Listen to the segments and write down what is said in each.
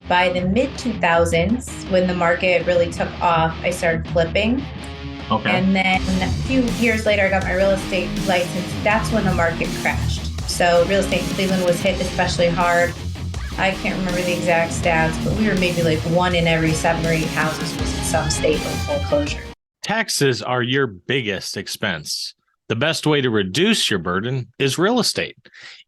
By the mid 2000s, when the market really took off, I started flipping. Okay. And then a few years later, I got my real estate license. That's when the market crashed. So real estate in Cleveland was hit especially hard. I can't remember the exact stats, but we were maybe like 1 in every 7 or 8 houses was in some state of foreclosure. Taxes are your biggest expense. The best way to reduce your burden is real estate.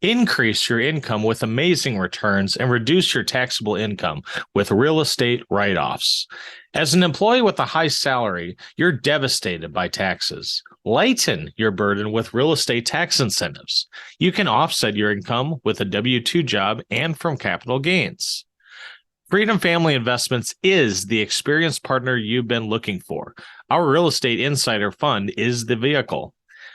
Increase your income with amazing returns and reduce your taxable income with real estate write-offs. As an employee with a high salary, you're devastated by taxes. Lighten your burden with real estate tax incentives. You can offset your income with a W-2 job and from capital gains. Freedom Family Investments is the experienced partner you've been looking for. Our Real Estate Insider Fund is the vehicle.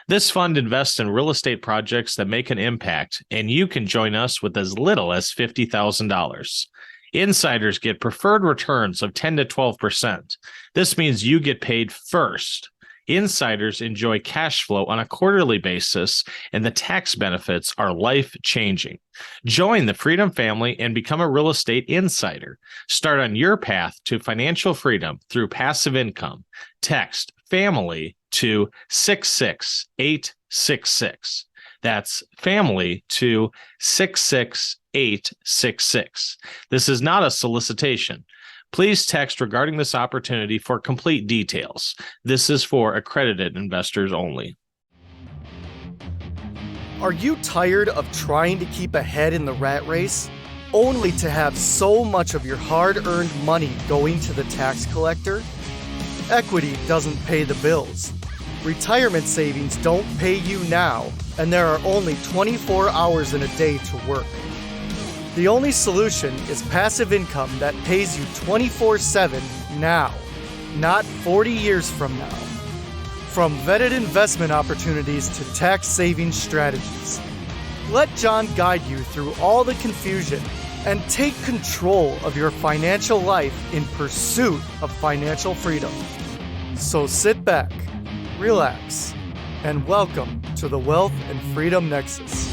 This fund invests in real estate projects that make an impact, and you can join us with as little as $50,000. Insiders get preferred returns of 10 to 12%. This means you get paid first. Insiders enjoy cash flow on a quarterly basis, and the tax benefits are life-changing. Join the Freedom Family and become a real estate insider. Start on your path to financial freedom through passive income. Text FAMILY to 66866. That's family to 66866. This is not a solicitation. Please text regarding this opportunity for complete details. This is for accredited investors only. Are you tired of trying to keep ahead in the rat race, only to have so much of your hard-earned money going to the tax collector? Equity doesn't pay the bills. Retirement savings don't pay you now, and there are only 24 hours in a day to work. The only solution is passive income that pays you 24/7 now, not 40 years from now. From vetted investment opportunities to tax saving strategies, let John guide you through all the confusion and take control of your financial life in pursuit of financial freedom. So sit back, relax, and welcome to the Wealth and Freedom Nexus.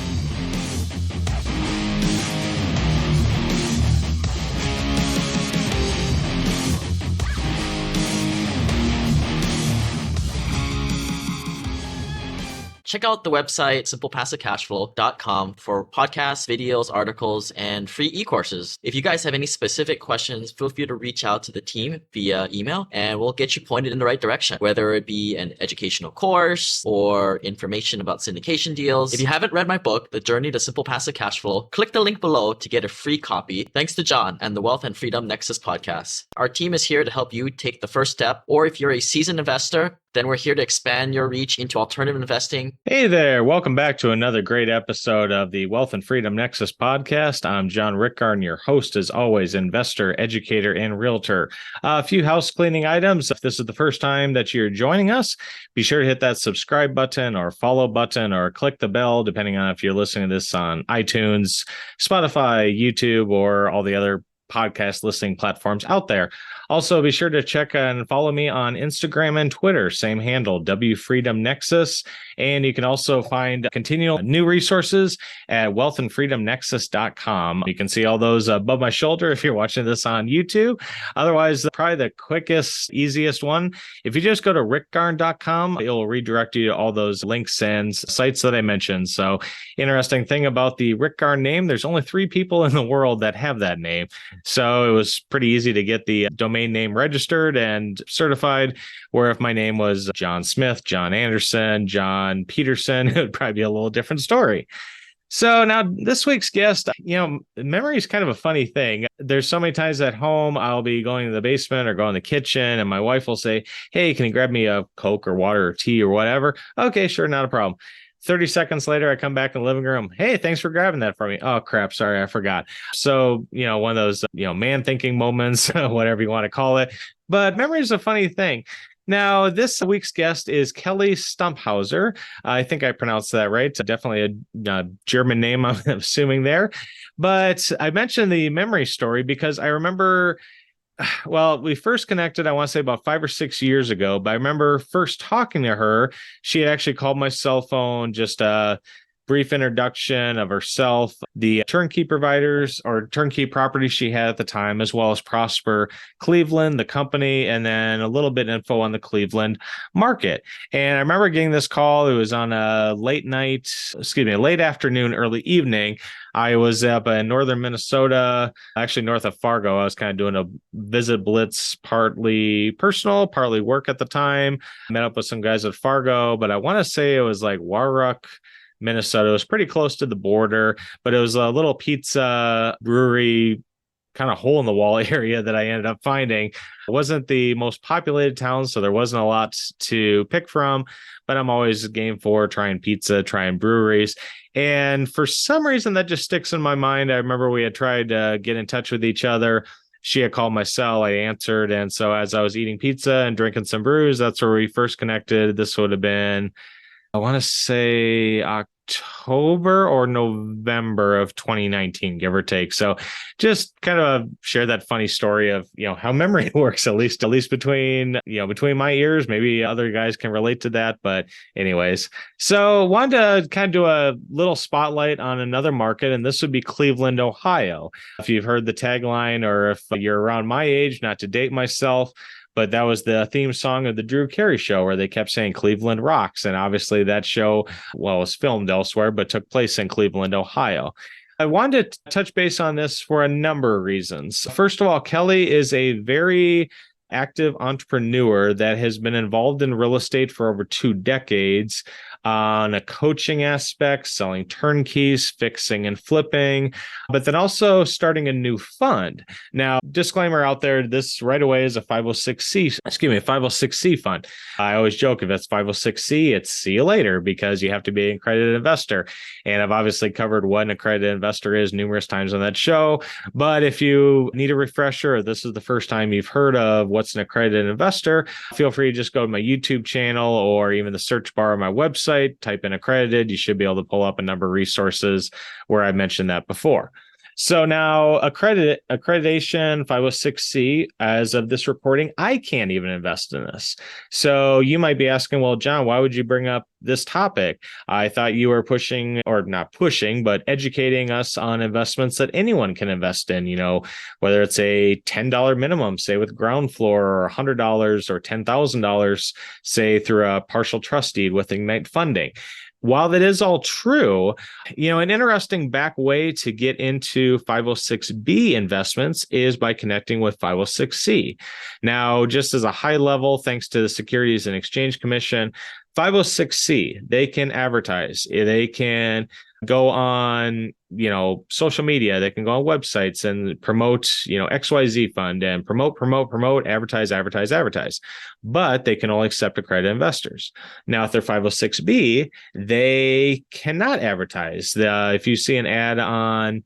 Check out the website simplepassivecashflow.com for podcasts, videos, articles, and free e-courses. If you guys have any specific questions, feel free to reach out to the team via email and we'll get you pointed in the right direction, whether it be an educational course or information about syndication deals. If you haven't read my book, The Journey to Simple Passive Cashflow, click the link below to get a free copy. Thanks to John and the Wealth and Freedom Nexus podcast. Our team is here to help you take the first step, or if you're a seasoned investor, then we're here to expand your reach into alternative investing. Hey there. Welcome back to another great episode of the Wealth and Freedom Nexus podcast. I'm John Rickgarn, your host, as always, investor, educator, and realtor. A few house cleaning items. If this is the first time that you're joining us, be sure to hit that subscribe button or follow button or click the bell, depending on if you're listening to this on iTunes, Spotify, YouTube, or all the other podcast listening platforms out there. Also, be sure to check and follow me on Instagram and Twitter, same handle, WFreedomNexus. And you can also find continual new resources at wealthandfreedomnexus.com. You can see all those above my shoulder if you're watching this on YouTube. Otherwise, probably the quickest, easiest one, if you just go to rickgarn.com, it will redirect you to all those links and sites that I mentioned. So, interesting thing about the Rick Garn name, there's only 3 people in the world that have that name. So it was pretty easy to get the domain name registered and certified, where if my name was John Smith, John Anderson, John Peterson, it would probably be a little different story. So now this week's guest, memory is kind of a funny thing. There's so many times at home, I'll be going to the basement or go in the kitchen and my wife will say, hey, can you grab me a Coke or water or tea or whatever? Okay, sure, not a problem. 30 seconds later, I come back in the living room. Hey, thanks for grabbing that for me. Oh, crap. Sorry, I forgot. So, one of those, man thinking moments, whatever you want to call it. But memory is a funny thing. Now, this week's guest is Kelly Stumphauzer. I think I pronounced that right. Definitely a German name, I'm assuming there. But I mentioned the memory story because I remember, well, we first connected, I want to say about 5 or 6 years ago. But I remember first talking to her. She had actually called my cell phone just brief introduction of herself, the turnkey providers or turnkey properties she had at the time, as well as Prosper Cleveland, the company, and then a little bit info on the Cleveland market. And I remember getting this call. It was on a late afternoon, early evening. I was up in northern Minnesota, actually north of Fargo. I was kind of doing a visit blitz, partly personal, partly work at the time. I met up with some guys at Fargo, but I want to say it was like Warrock, Minnesota. It was pretty close to the border, but it was a little pizza brewery kind of hole in the wall area that I ended up finding. It wasn't the most populated town, so there wasn't a lot to pick from, but I'm always game for trying pizza, trying breweries. And for some reason that just sticks in my mind. I remember we had tried to get in touch with each other. She had called my cell, I answered. And so as I was eating pizza and drinking some brews, that's where we first connected. This would have been, I want to say October or November of 2019, give or take. So just kind of share that funny story of, how memory works, at least between my ears. Maybe other guys can relate to that. But anyways, so wanted to kind of do a little spotlight on another market, and this would be Cleveland, Ohio. If you've heard the tagline, or if you're around my age, not to date myself, but that was the theme song of the Drew Carey Show, where they kept saying Cleveland rocks. And obviously that show, was filmed elsewhere, but took place in Cleveland, Ohio. I wanted to touch base on this for a number of reasons. First of all, Kelly is a very active entrepreneur that has been involved in real estate for over 2 decades on a coaching aspect, selling turnkeys, fixing and flipping, but then also starting a new fund. Now, disclaimer out there, this right away is a 506C fund. I always joke, if it's 506C, it's see you later, because you have to be an accredited investor. And I've obviously covered what an accredited investor is numerous times on that show. But if you need a refresher, or this is the first time you've heard of what's an accredited investor, feel free to just go to my YouTube channel or even the search bar of my website, type in accredited. You should be able to pull up a number of resources where I mentioned that before. So now accreditation 506C, as of this reporting, I can't even invest in this. So you might be asking, well, John, why would you bring up this topic? I thought you were pushing, or not pushing, but educating us on investments that anyone can invest in, whether it's a $10 minimum, say with ground floor, or $100 or $10,000, say through a partial trust deed with Ignite funding. While that is all true, an interesting back way to get into 506B investments is by connecting with 506C. Now, just as a high level, thanks to the Securities and Exchange Commission, 506C, they can advertise. They can go on, social media. They can go on websites and promote, XYZ fund and promote, advertise. But they can only accept accredited investors. Now, if they're 506B, they cannot advertise. If you see an ad on,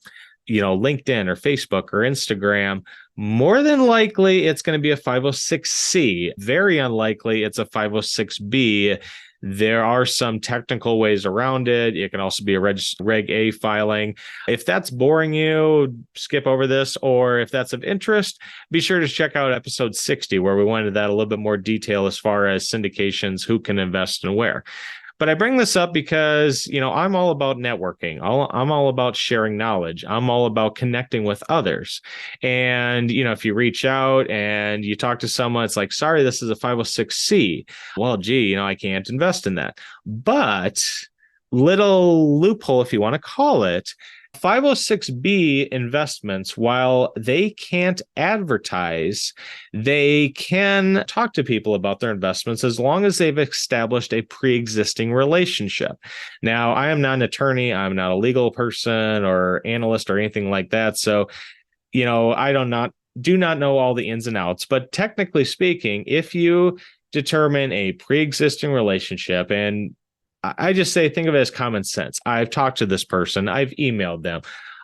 LinkedIn or Facebook or Instagram, more than likely it's going to be a 506C. Very unlikely it's a 506B. There are some technical ways around it. It can also be a Reg A filing. If that's boring you, skip over this. Or if that's of interest, be sure to check out episode 60, where we went into that a little bit more detail as far as syndications, who can invest and where. But I bring this up because, I'm all about networking. I'm all about sharing knowledge. I'm all about connecting with others. And, if you reach out and you talk to someone, it's like, sorry, this is a 506C. Well, gee, I can't invest in that. But little loophole, if you want to call it, 506B investments, while they can't advertise, they can talk to people about their investments as long as they've established a pre-existing relationship. Now, I am not an attorney. I'm not a legal person or analyst or anything like that. So, I do not know all the ins and outs. But technically speaking, if you determine a pre-existing relationship, and I just say, think of it as common sense. I've talked to this person. I've emailed them.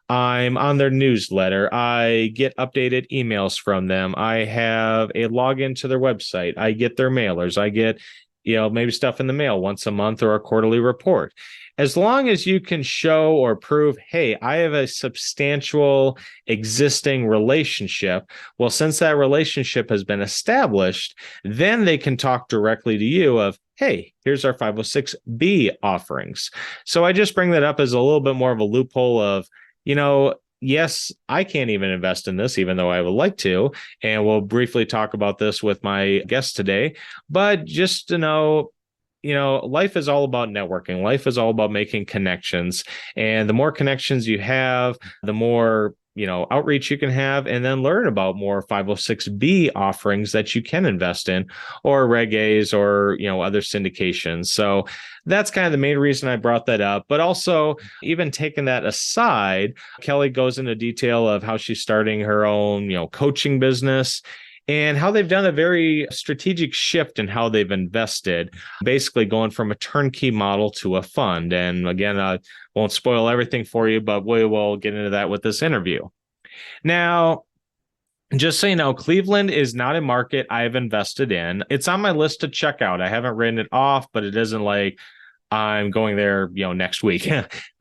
I'm on their newsletter. I get updated emails from them. I have a login to their website. I get their mailers. I get, maybe stuff in the mail once a month or a quarterly report. As long as you can show or prove, hey, I have a substantial existing relationship. Well, since that relationship has been established, then they can talk directly to you of, hey, here's our 506B offerings. So I just bring that up as a little bit more of a loophole of, yes, I can't even invest in this, even though I would like to. And we'll briefly talk about this with my guest today. But just to know, life is all about networking. Life is all about making connections. And the more connections you have, the more outreach you can have, and then learn about more 506B offerings that you can invest in, or Reg A's, or other syndications. So that's kind of the main reason I brought that up. But also, even taking that aside, Kelly goes into detail of how she's starting her own coaching business, and how they've done a very strategic shift in how they've invested, basically going from a turnkey model to a fund. And again, I won't spoil everything for you, but we will get into that with this interview. Now, just so you know, Cleveland is not a market I've invested in. It's on my list to check out. I haven't written it off, but it isn't like I'm going there, next week.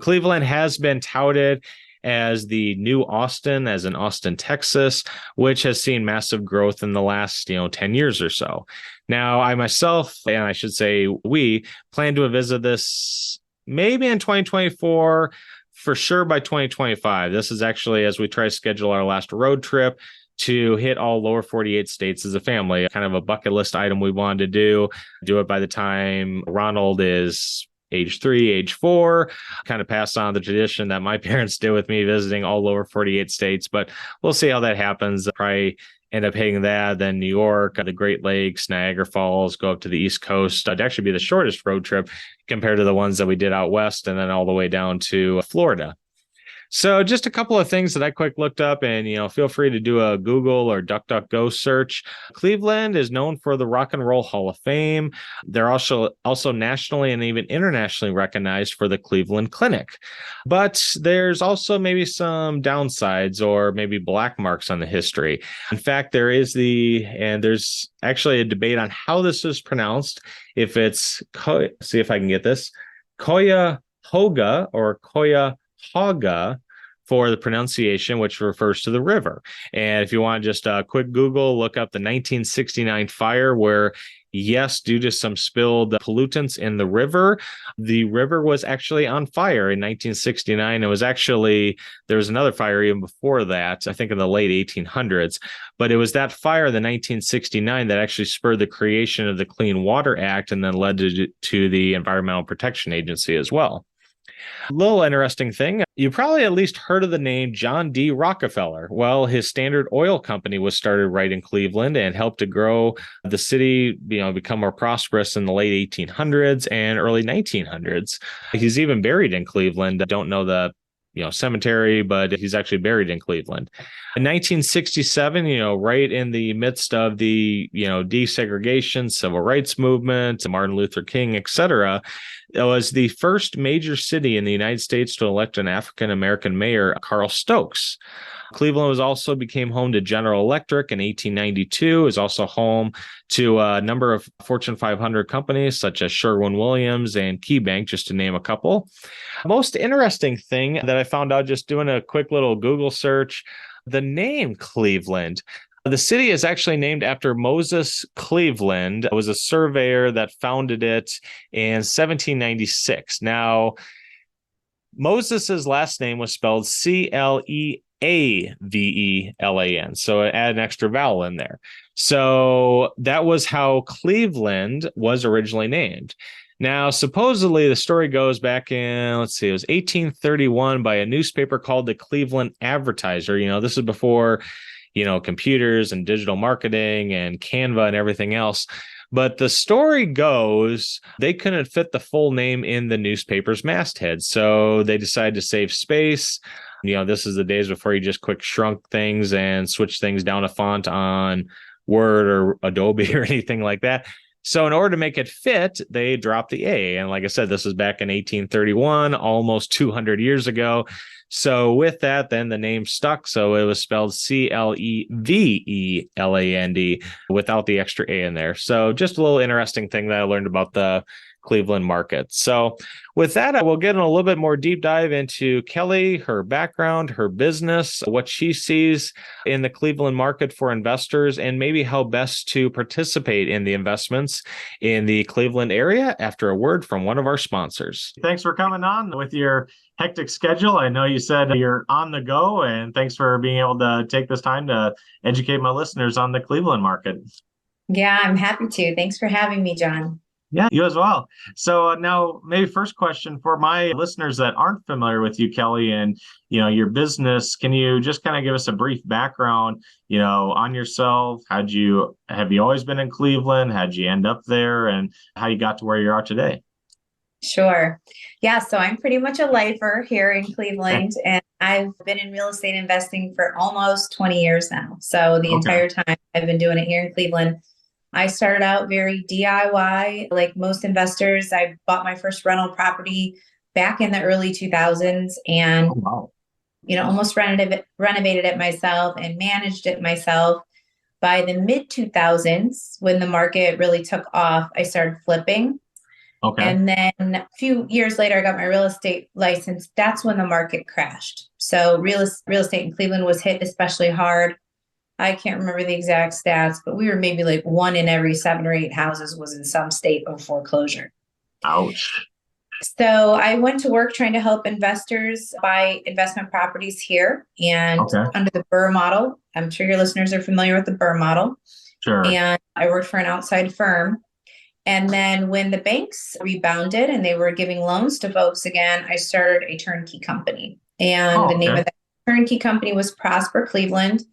Cleveland has been touted as the new Austin, as in Austin, Texas, which has seen massive growth in the last, 10 years or so. Now, I myself, and I should say we, plan to visit this maybe in 2024, for sure by 2025. This is actually as we try to schedule our last road trip to hit all lower 48 states as a family, kind of a bucket list item we wanted to do it by the time Ronald is age 3, age 4, kind of pass on the tradition that my parents did with me, visiting all lower 48 states. But we'll see how that happens. Probably end up hitting that, then New York, the Great Lakes, Niagara Falls, go up to the East Coast. It'd actually be the shortest road trip compared to the ones that we did out west, and then all the way down to Florida. So just a couple of things that I quick looked up, and feel free to do a Google or DuckDuckGo search. Cleveland is known for the Rock and Roll Hall of Fame. They're also nationally and even internationally recognized for the Cleveland Clinic. But there's also maybe some downsides or maybe black marks on the history. In fact, there's actually a debate on how this is pronounced. If it's, see if I can get this, Cuyahoga or Cuyahoga for the pronunciation, which refers to the river. And if you want just a quick Google, look up the 1969 fire where, yes, due to some spilled pollutants in the river was actually on fire in 1969. There was another fire even before that, I think in the late 1800s. But it was that fire, the 1969, that actually spurred the creation of the Clean Water Act and then led to the Environmental Protection Agency as well. A little interesting thing, you probably at least heard of the name John D. Rockefeller. Well, his Standard Oil Company was started right in Cleveland and helped to grow the city, become more prosperous in the late 1800s and early 1900s. He's even buried in Cleveland. I don't know the cemetery, but he's actually buried in Cleveland. In 1967, right in the midst of the, desegregation, civil rights movement, Martin Luther King, etc., it was the first major city in the United States to elect an African-American mayor, Carl Stokes. Cleveland also became home to General Electric in 1892, is also home to a number of Fortune 500 companies such as Sherwin-Williams and KeyBank, just to name a couple. Most interesting thing that I found out just doing a quick little Google search, the name Cleveland. The city is actually named after Moses Cleveland. It was a surveyor that founded it in 1796. Now, Moses's last name was spelled Cleaveland. So add an extra vowel in there. So that was how Cleveland was originally named. Now, supposedly the story goes back in, it was 1831 by a newspaper called the Cleveland Advertiser. This is before, computers and digital marketing and Canva and everything else. But the story goes, they couldn't fit the full name in the newspaper's masthead. So they decided to save space. This is the days before you just quick shrunk things and switch things down a font on Word or Adobe or anything like that. So in order to make it fit, they dropped the A. And like I said, this is back in 1831, almost 200 years ago. So with that, then the name stuck. So it was spelled Cleveland without the extra A in there. So just a little interesting thing that I learned about the Cleveland market. So with that, we'll get in a little bit more deep dive into Kelly, her background, her business, what she sees in the Cleveland market for investors, and maybe how best to participate in the investments in the Cleveland area after a word from one of our sponsors. Thanks for coming on with your hectic schedule. I know you said you're on the go, and thanks for being able to take this time to educate my listeners on the Cleveland market. Yeah, I'm happy to. Thanks for having me, John. Yeah, you as well. So now maybe first question for my listeners that aren't familiar with you, Kelly, and your business, can you just kind of give us a brief background, on yourself? Have you always been in Cleveland? How'd you end up there, and how you got to where you are today? Sure. Yeah, so I'm pretty much a lifer here in Cleveland, and I've been in real estate investing for almost 20 years now. So the entire time I've been doing it here in Cleveland. I started out very DIY, like most investors. I bought my first rental property back in the early 2000s and, almost renovated it myself and managed it myself. By the mid 2000s, when the market really took off, I started flipping. And then a few years later, I got my real estate license. That's when the market crashed. So real estate in Cleveland was hit especially hard. I can't remember the exact stats, but we were maybe like 1 in every 7 or 8 houses was in some state of foreclosure. Ouch. So I went to work trying to help investors buy investment properties here and under the BRRRR model. I'm sure your listeners are familiar with the BRRRR model. Sure. And I worked for an outside firm. And then when the banks rebounded and they were giving loans to folks again, I started a turnkey company. And the name of that turnkey company was Prosper Cleveland.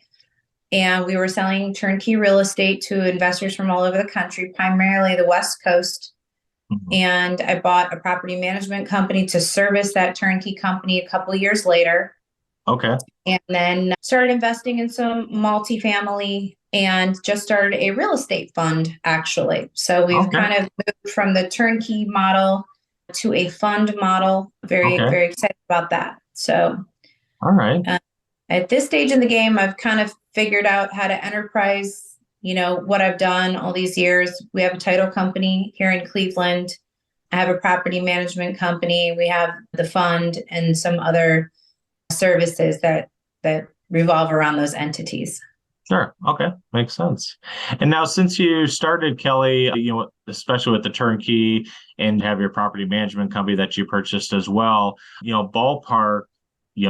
And we were selling turnkey real estate to investors from all over the country, primarily the West Coast. And I bought a property management company to service that turnkey company a couple of years later. And then started investing in some multifamily and just started a real estate fund, actually. So we've kind of moved from the turnkey model to a fund model. Very excited about that. So, at this stage in the game, I've kind of figured out how to enterprise, what I've done all these years. We have a title company here in Cleveland. I have a property management company. We have the fund and some other services that revolve around those entities. Sure. Okay. Makes sense. And now since you started, Kelly, especially with the turnkey and have your property management company that you purchased as well, ballpark,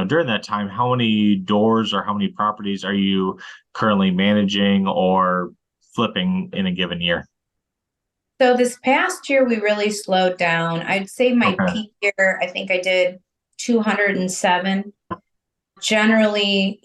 during that time, how many doors or how many properties are you currently managing or flipping in a given year? So this past year, we really slowed down. I'd say my peak year, I think I did 207. Generally,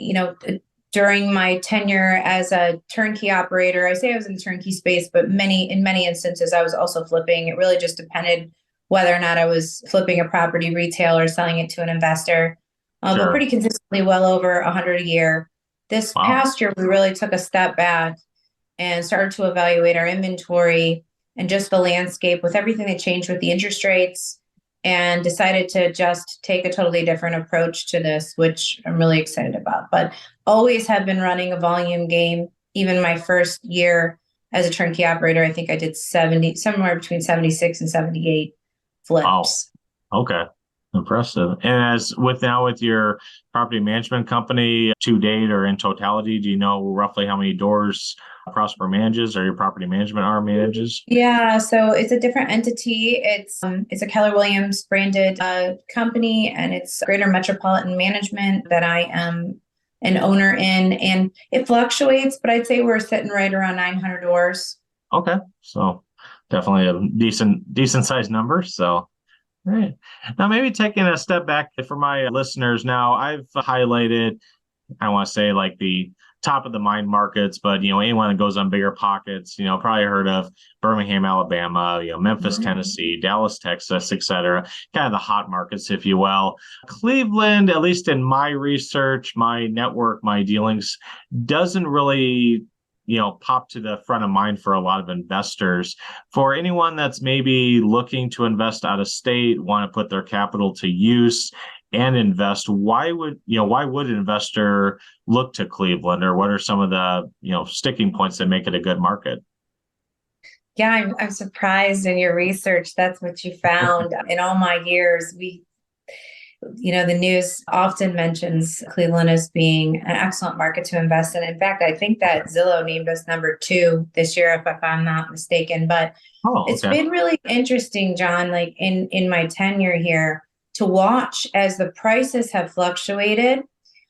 during my tenure as a turnkey operator, I say I was in the turnkey space, but in many instances, I was also flipping. It really just depended whether or not I was flipping a property retail or selling it to an investor. But pretty consistently well over 100 a year. This past year, we really took a step back and started to evaluate our inventory and just the landscape with everything that changed with the interest rates, and decided to just take a totally different approach to this, which I'm really excited about. But always have been running a volume game. Even my first year as a turnkey operator, I think I did somewhere between 76 and 78 flips. Impressive. And with your property management company to date or in totality, do you know roughly how many doors Prosper manages or your property management arm manages? Yeah, so it's a different entity. It's a Keller Williams branded company, and it's Greater Metropolitan Management that I am an owner in, and it fluctuates, but I'd say we're sitting right around 900 doors. So definitely a decent sized number. So. Right. Now, maybe taking a step back for my listeners now, I've highlighted, I want to say like the top of the mind markets, but, anyone that goes on bigger pockets, probably heard of Birmingham, Alabama, Memphis, Tennessee, Dallas, Texas, et cetera, kind of the hot markets, if you will. Cleveland, at least in my research, my network, my dealings, doesn't really pop to the front of mind for a lot of investors. For anyone that's maybe looking to invest out of state, want to put their capital to use and invest, why would an investor look to Cleveland, or what are some of the, sticking points that make it a good market? Yeah, I'm surprised in your research. That's what you found. In all my years, the news often mentions Cleveland as being an excellent market to invest in. In fact, I think that Zillow named us number 2 this year, if I'm not mistaken. But Oh, it's okay. been really interesting, John, like in my tenure here, to watch as the prices have fluctuated.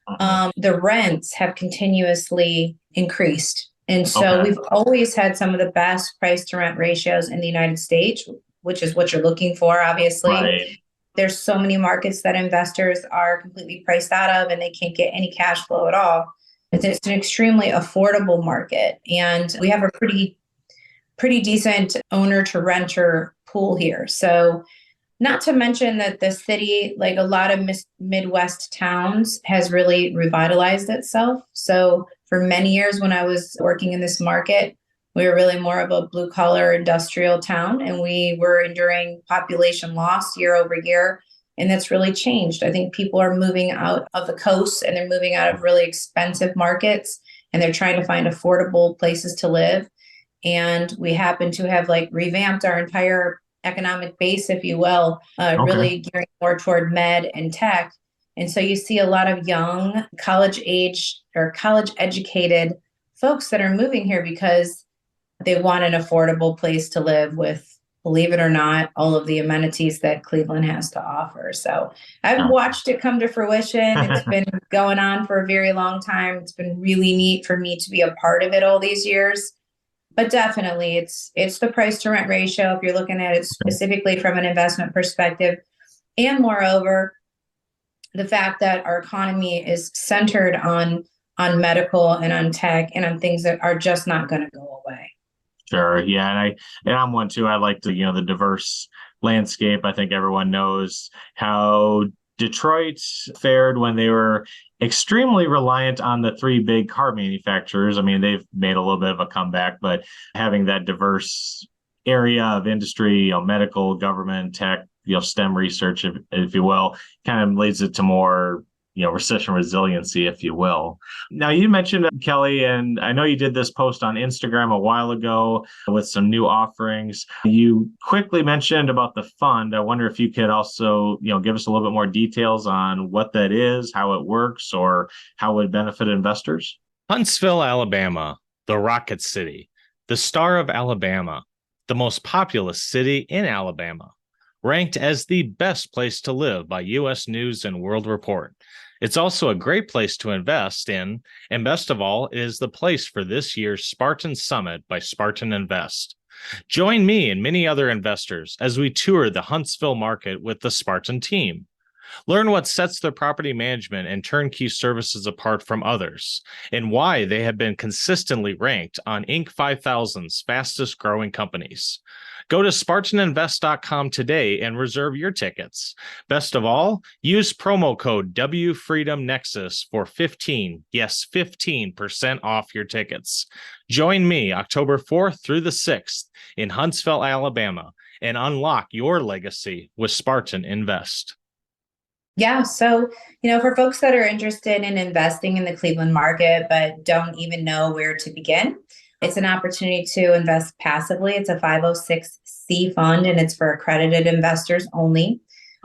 The rents have continuously increased. And so Okay. we've always had some of the best price to rent ratios in the United States, which is what you're looking for, obviously. Right. There's so many markets that investors are completely priced out of and they can't get any cash flow at all. It's an extremely affordable market. And we have a pretty decent owner to renter pool here. So not to mention that the city, like a lot of Midwest towns, has really revitalized itself. So for many years when I was working in this market, we were really more of a blue collar industrial town, and we were enduring population loss year over year. And that's really changed. I think people are moving out of the coast and they're moving out of really expensive markets and they're trying to find affordable places to live. And we happen to have like revamped our entire economic base, if you will, really gearing more toward med and tech. And so you see a lot of young college age or college educated folks that are moving here because they want an affordable place to live with, believe it or not, all of the amenities that Cleveland has to offer. So I've watched it come to fruition. It's been going on for a very long time. It's been really neat for me to be a part of it all these years. But definitely, it's the price to rent ratio if you're looking at it specifically from an investment perspective. And moreover, the fact that our economy is centered on medical and on tech and on things that are just not going to go away. Sure. Yeah. And I'm one too. I like the diverse landscape. I think everyone knows how Detroit fared when they were extremely reliant on the 3 big car manufacturers. I mean, they've made a little bit of a comeback, but having that diverse area of industry, medical, government, tech, STEM research, if you will, kind of leads it to more recession resiliency, if you will. Now, you mentioned, Kelly, and I know you did this post on Instagram a while ago with some new offerings. You quickly mentioned about the fund. I wonder if you could also, give us a little bit more details on what that is, how it works, or how it would benefit investors. Huntsville, Alabama, the Rocket City, the Star of Alabama, the most populous city in Alabama, ranked as the best place to live by U.S. News and World Report. It's also a great place to invest in, and best of all, it is the place for this year's Spartan Summit by Spartan Invest. Join me and many other investors as we tour the Huntsville market with the Spartan team. Learn what sets their property management and turnkey services apart from others, and why they have been consistently ranked on Inc. 5000's fastest growing companies. Go to SpartanInvest.com today and reserve your tickets. Best of all, use promo code WFreedomNexus for 15% off your tickets. Join me October 4th through the 6th in Huntsville, Alabama, and unlock your legacy with Spartan Invest. Yeah. So, for folks that are interested in investing in the Cleveland market, but don't even know where to begin, it's an opportunity to invest passively. It's a 506c fund, and it's for accredited investors only.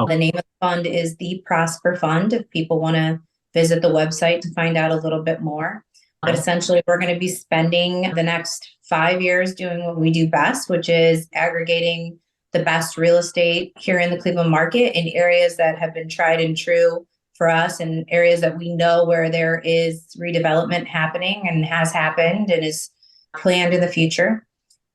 The name of the fund is the Prosper Fund, if people want to visit the website to find out a little bit more. But essentially, we're going to be spending the next 5 years doing what we do best, which is aggregating the best real estate here in the Cleveland market in areas that have been tried and true for us, and areas that we know where there is redevelopment happening and has happened and is planned in the future,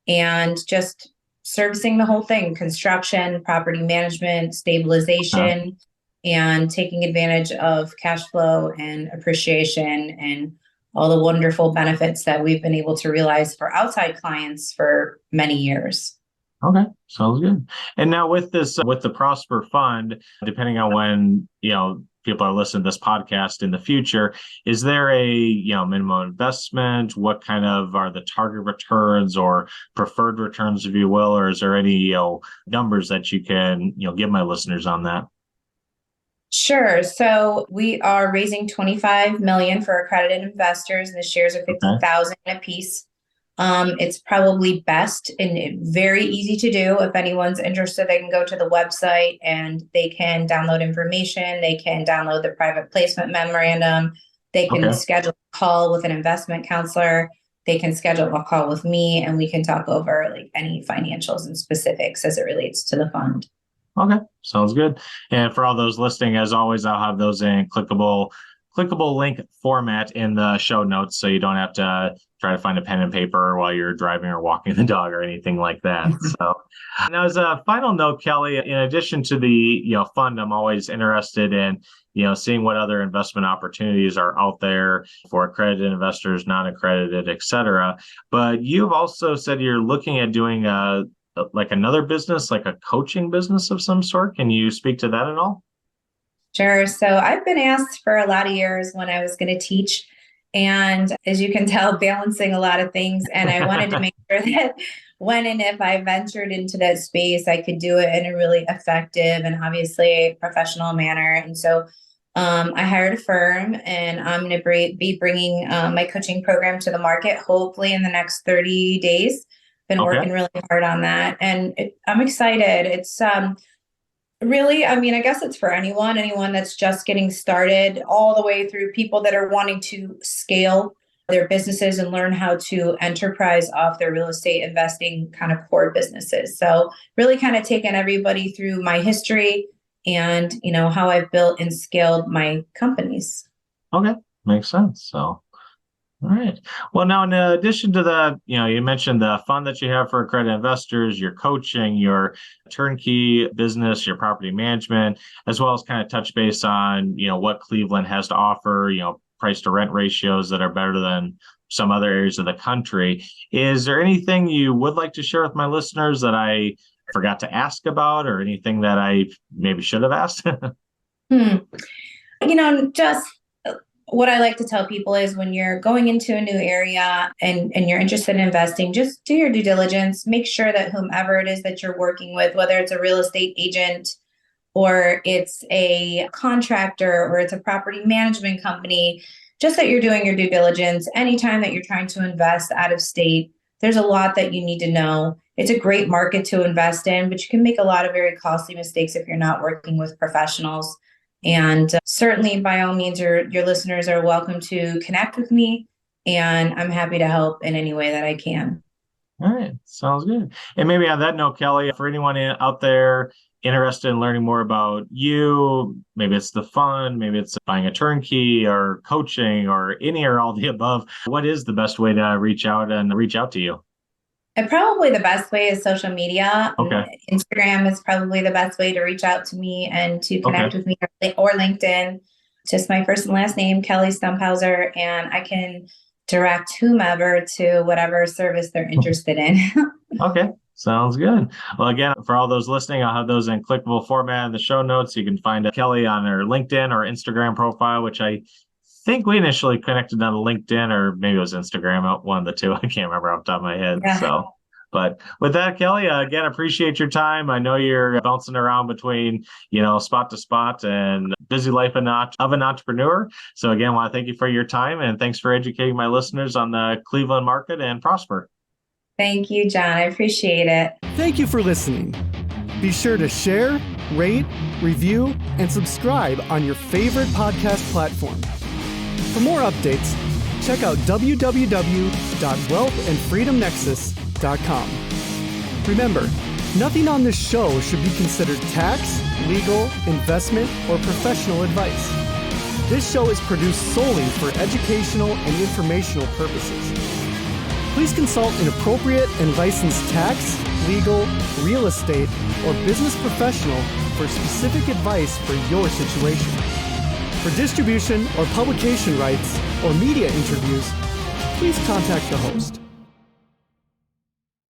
and just servicing the whole thing: construction, property management, stabilization, and taking advantage of cash flow and appreciation and all the wonderful benefits that we've been able to realize for outside clients for many years. Okay, sounds good. And now with this, with the Prosper Fund, depending on when, people are listening to this podcast in the future, is there a, minimum investment? What kind of are the target returns or preferred returns, if you will, or is there any, numbers that you can, give my listeners on that? Sure. So we are raising $25 million for accredited investors, and the shares are $50,000 a piece. It's probably best and very easy to do. If anyone's interested, they can go to the website and they can download information. They can download the private placement memorandum. They can schedule a call with an investment counselor. They can schedule a call with me, and we can talk over like any financials and specifics as it relates to the fund. Okay, sounds good. And for all those listening, as always, I'll have those in clickable link format in the show notes, so you don't have to try to find a pen and paper while you're driving or walking the dog or anything like that. So now, as a final note, Kelly, in addition to the fund, I'm always interested in seeing what other investment opportunities are out there for accredited investors, non-accredited, et cetera. But you've also said you're looking at doing like another business, like a coaching business of some sort. Can you speak to that at all? Sure. So I've been asked for a lot of years when I was going to teach. And as you can tell, balancing a lot of things. And I wanted to make sure that when and if I ventured into that space, I could do it in a really effective and obviously professional manner. And so I hired a firm, and I'm going to be bringing my coaching program to the market, hopefully in the next 30 days. Been working really hard on that. And I'm excited. It's really, I mean, I guess it's for anyone that's just getting started, all the way through people that are wanting to scale their businesses and learn how to enterprise off their real estate investing kind of core businesses. So really kind of taking everybody through my history and, how I've built and scaled my companies. Okay. Makes sense. So, all right. Well, now, in addition to the, you mentioned the fund that you have for accredited investors, your coaching, your turnkey business, your property management, as well as kind of touch base on, what Cleveland has to offer, price to rent ratios that are better than some other areas of the country. Is there anything you would like to share with my listeners that I forgot to ask about, or anything that I maybe should have asked? Just what I like to tell people is when you're going into a new area and you're interested in investing, just do your due diligence. Make sure that whomever it is that you're working with, whether it's a real estate agent or it's a contractor or it's a property management company, just that you're doing your due diligence. Anytime that you're trying to invest out of state, there's a lot that you need to know. It's a great market to invest in, but you can make a lot of very costly mistakes if you're not working with professionals. And certainly, by all means, your listeners are welcome to connect with me, and I'm happy to help in any way that I can. All right. Sounds good. And maybe on that note, Kelly, for anyone out there interested in learning more about you, maybe it's the fund, maybe it's buying a turnkey or coaching or any or all the above, what is the best way to reach out to you? And probably the best way is social media. Okay. Instagram is probably the best way to reach out to me and to connect with me, or LinkedIn. Just my first and last name, Kelly Stumphauzer, and I can direct whomever to whatever service they're interested in. Okay. Sounds good. Well, again, for all those listening, I'll have those in clickable format in the show notes. You can find Kelly on her LinkedIn or Instagram profile, which I think we initially connected on LinkedIn, or maybe it was Instagram, one of the two. I can't remember off the top of my head. Yeah. So, but with that, Kelly, again, appreciate your time. I know you're bouncing around between, spot to spot and busy life of an entrepreneur. So again, I want to thank you for your time, and thanks for educating my listeners on the Cleveland market and Prosper. Thank you, John. I appreciate it. Thank you for listening. Be sure to share, rate, review, and subscribe on your favorite podcast platform. For more updates, check out www.wealthandfreedomnexus.com. Remember, nothing on this show should be considered tax, legal, investment, or professional advice. This show is produced solely for educational and informational purposes. Please consult an appropriate and licensed tax, legal, real estate, or business professional for specific advice for your situation. For distribution or publication rights or media interviews, please contact the host.